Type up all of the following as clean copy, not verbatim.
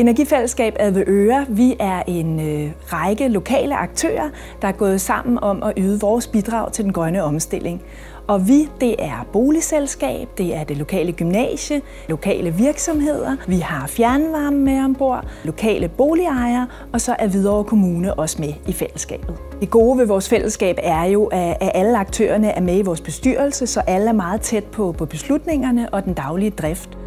Energifællesskab Avedøre, vi er en række lokale aktører, der er gået sammen om at yde vores bidrag til den grønne omstilling. Og vi, det er boligselskab, det er det lokale gymnasie, lokale virksomheder, vi har fjernvarme med ombord, lokale boligejere, og så er Hvidovre Kommune også med i fællesskabet. Det gode ved vores fællesskab er jo, at alle aktørerne er med i vores bestyrelse, så alle er meget tæt på beslutningerne og den daglige drift.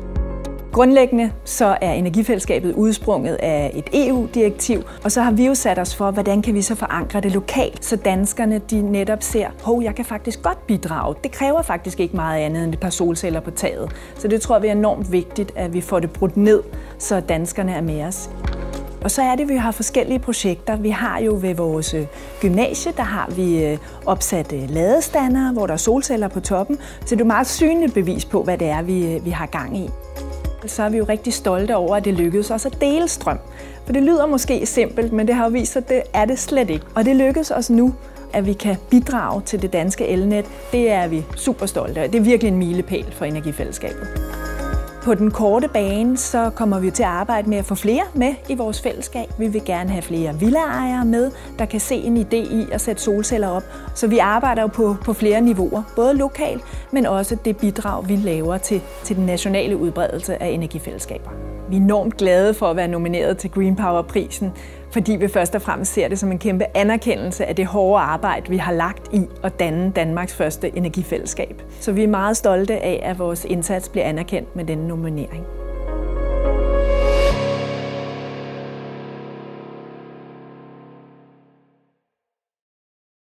Grundlæggende så er energifællesskabet udsprunget af et EU-direktiv, og så har vi jo sat os for, hvordan kan vi så forankre det lokalt, så danskerne de netop ser, jeg kan faktisk godt bidrage. Det kræver faktisk ikke meget andet end et par solceller på taget. Så det tror vi er enormt vigtigt, at vi får det brudt ned, så danskerne er med os. Og så er det, at vi har forskellige projekter. Vi har jo ved vores gymnasie, der har vi opsat ladestandere, hvor der er solceller på toppen. Så det er et meget synligt bevis på, hvad det er, vi har gang i. Så er vi jo rigtig stolte over, at det lykkedes os at dele strøm. For det lyder måske simpelt, men det har jo vist sig, at det er det slet ikke. Og det lykkedes os nu, at vi kan bidrage til det danske elnet. Det er vi super stolte af. Det er virkelig en milepæl for energifællesskabet. På den korte bane så kommer vi til at arbejde med at få flere med i vores fællesskab. Vi vil gerne have flere villaejere med, der kan se en idé i at sætte solceller op. Så vi arbejder jo på flere niveauer, både lokalt, men også det bidrag, vi laver til den nationale udbredelse af energifællesskaber. Vi er enormt glade for at være nomineret til Green Power-prisen, fordi vi først og fremmest ser det som en kæmpe anerkendelse af det hårde arbejde, vi har lagt i at danne Danmarks første energifællesskab. Så vi er meget stolte af, at vores indsats bliver anerkendt med denne nominering.